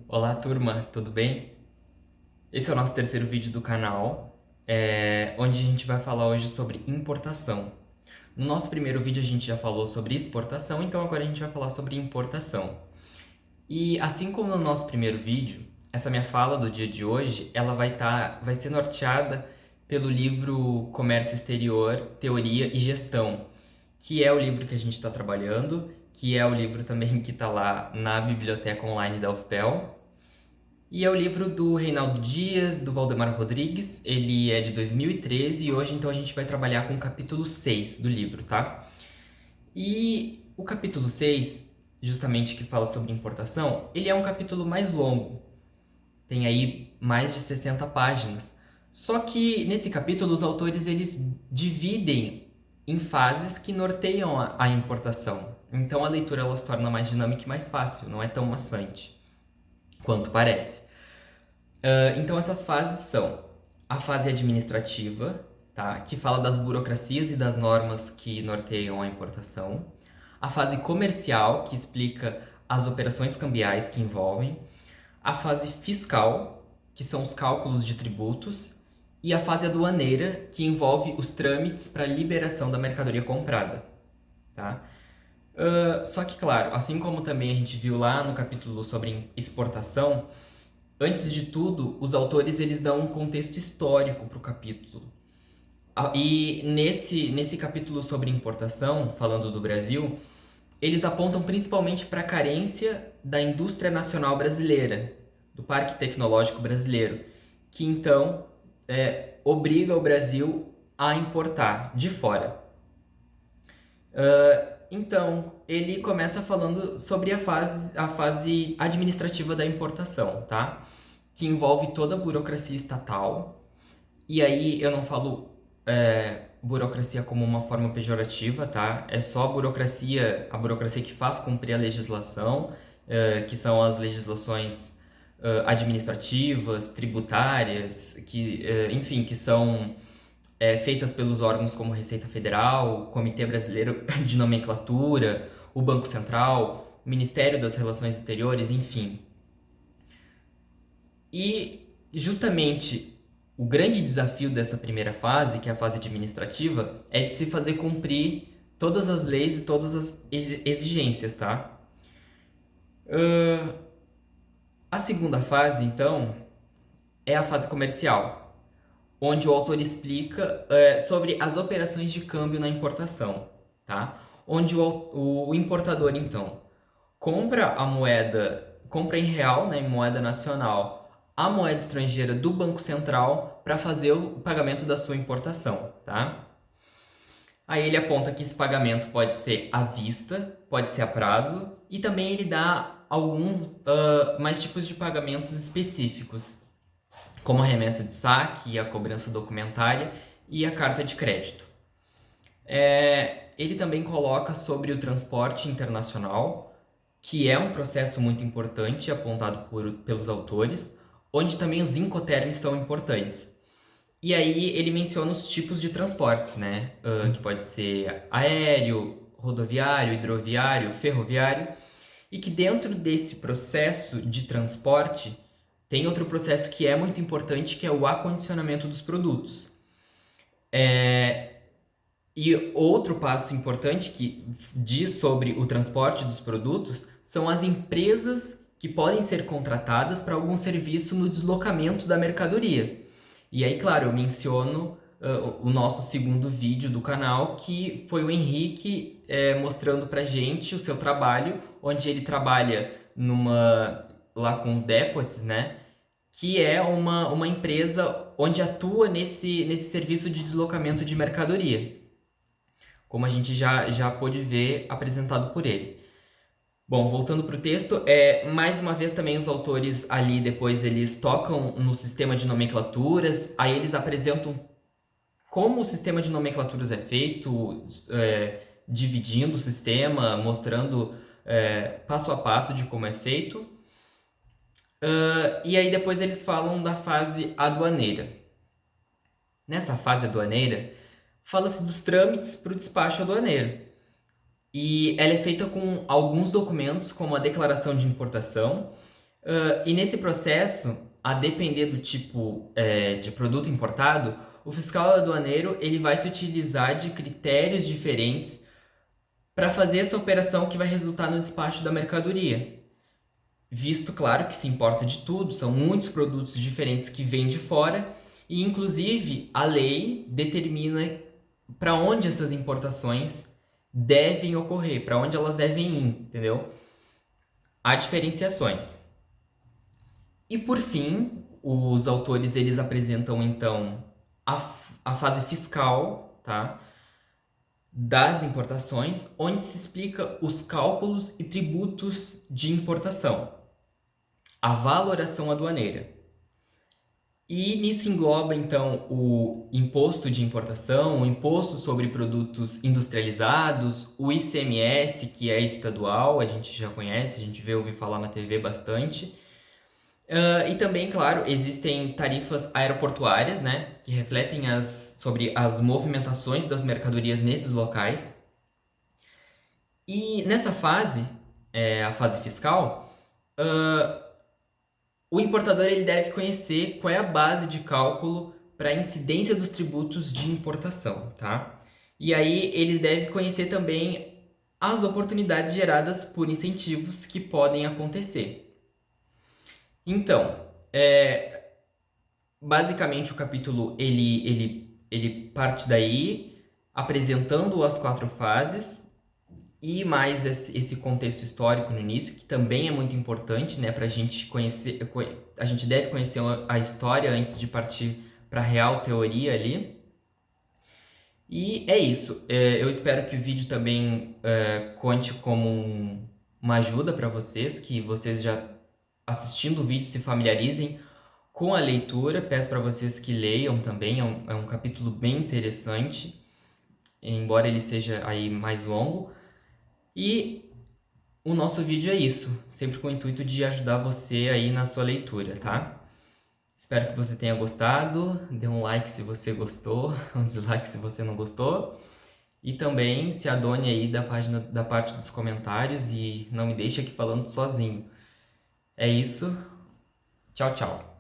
Olá, turma, tudo bem? Esse é o nosso terceiro vídeo do canal, onde a gente vai falar hoje sobre importação. No nosso primeiro vídeo a gente já falou sobre exportação, então agora a gente vai falar sobre importação. E assim como no nosso primeiro vídeo, essa minha fala do dia de hoje, ela vai ser norteada pelo livro Comércio Exterior, Teoria e Gestão, que é o livro que a gente está trabalhando, que é o livro também que está lá na biblioteca online da UFPEL. E é o livro do Reinaldo Dias, do Valdemar Rodrigues. Ele é de 2013 e hoje então a gente vai trabalhar com o capítulo 6 do livro, tá? E o capítulo 6, justamente que fala sobre importação, ele é um capítulo mais longo. Tem aí mais de 60 páginas. Só que nesse capítulo os autores eles dividem em fases que norteiam a importação. Então a leitura ela se torna mais dinâmica e mais fácil, não é tão maçante quanto parece. Então essas fases são a fase administrativa, tá? Que fala das burocracias e das normas que norteiam a importação. A fase comercial, que explica as operações cambiais que envolvem. A fase fiscal, que são os cálculos de tributos. E a fase aduaneira, que envolve os trâmites para liberação da mercadoria comprada, tá? Só que, claro, assim como também a gente viu lá no capítulo sobre exportação, antes de tudo, os autores eles dão um contexto histórico para o capítulo. E nesse capítulo sobre importação, falando do Brasil, eles apontam principalmente para a carência da indústria nacional brasileira, do Parque Tecnológico Brasileiro, que então obriga o Brasil a importar de fora. Então, ele começa falando sobre a fase administrativa da importação, tá? Que envolve toda a burocracia estatal. E aí eu não falo burocracia como uma forma pejorativa, tá? É só a burocracia que faz cumprir a legislação, que são as legislações administrativas, tributárias, enfim, que são feitas pelos órgãos como Receita Federal, Comitê Brasileiro de Nomenclatura, o Banco Central, o Ministério das Relações Exteriores, enfim. E justamente o grande desafio dessa primeira fase, que é a fase administrativa, é de se fazer cumprir todas as leis e todas as exigências, tá? A segunda fase, então, é a fase comercial, onde o autor explica sobre as operações de câmbio na importação, tá? Onde o importador, então, compra em real, né, em moeda nacional, a moeda estrangeira do Banco Central para fazer o pagamento da sua importação, tá? Aí ele aponta que esse pagamento pode ser à vista, pode ser a prazo, e também ele dá alguns mais tipos de pagamentos específicos, como a remessa de saque, a cobrança documentária e a carta de crédito. Ele também coloca sobre o transporte internacional, que é um processo muito importante apontado pelos autores, onde também os incoterms são importantes. E aí ele menciona os tipos de transportes, né? Que pode ser aéreo, rodoviário, hidroviário, ferroviário, e que dentro desse processo de transporte tem outro processo que é muito importante, que é o acondicionamento dos produtos. E outro passo importante que diz sobre o transporte dos produtos são as empresas que podem ser contratadas para algum serviço no deslocamento da mercadoria. E aí, claro, eu menciono o nosso segundo vídeo do canal, que foi o Henrique mostrando pra gente o seu trabalho, onde ele trabalha lá com Depots, né? Que é uma empresa onde atua nesse serviço de deslocamento de mercadoria, como a gente já pôde ver apresentado por ele. Bom, voltando para o texto, mais uma vez também os autores ali depois eles tocam no sistema de nomenclaturas, aí eles apresentam como o sistema de nomenclaturas é feito, dividindo o sistema, mostrando passo a passo de como é feito. E aí depois eles falam da fase aduaneira. Nessa fase aduaneira, fala-se dos trâmites para o despacho aduaneiro. E ela é feita com alguns documentos, como a declaração de importação, E nesse processo, a depender do tipo de produto importado, o fiscal aduaneiro ele vai se utilizar de critérios diferentes para fazer essa operação que vai resultar no despacho da mercadoria. Visto, claro, que se importa de tudo, são muitos produtos diferentes que vêm de fora, e inclusive a lei determina para onde essas importações devem ocorrer, para onde elas devem ir, entendeu? Há diferenciações. E por fim, os autores eles apresentam então a fase fiscal, tá? Das importações, onde se explica os cálculos e tributos de importação, a valoração aduaneira. E nisso engloba então o imposto de importação, o imposto sobre produtos industrializados, o ICMS, que é estadual, a gente já conhece, a gente vê ouvir falar na TV bastante. E também, claro, existem tarifas aeroportuárias, né, que refletem sobre as movimentações das mercadorias nesses locais. E nessa fase, a fase fiscal, o importador ele deve conhecer qual é a base de cálculo para a incidência dos tributos de importação, tá? E aí ele deve conhecer também as oportunidades geradas por incentivos que podem acontecer. Então, basicamente o capítulo ele parte daí, apresentando as 4 fases e mais esse contexto histórico no início, que também é muito importante, né, para a gente conhecer. A gente deve conhecer a história antes de partir para a real teoria ali. E é isso. Eu espero que o vídeo também conte como uma ajuda para vocês, que vocês já assistindo o vídeo se familiarizem com a leitura. Peço para vocês que leiam também, é um capítulo bem interessante, embora ele seja aí mais longo. E o nosso vídeo é isso, sempre com o intuito de ajudar você aí na sua leitura, tá? Espero que você tenha gostado, dê um like se você gostou, um dislike se você não gostou. E também se adone aí da parte dos comentários e não me deixe aqui falando sozinho. É isso, tchau, tchau.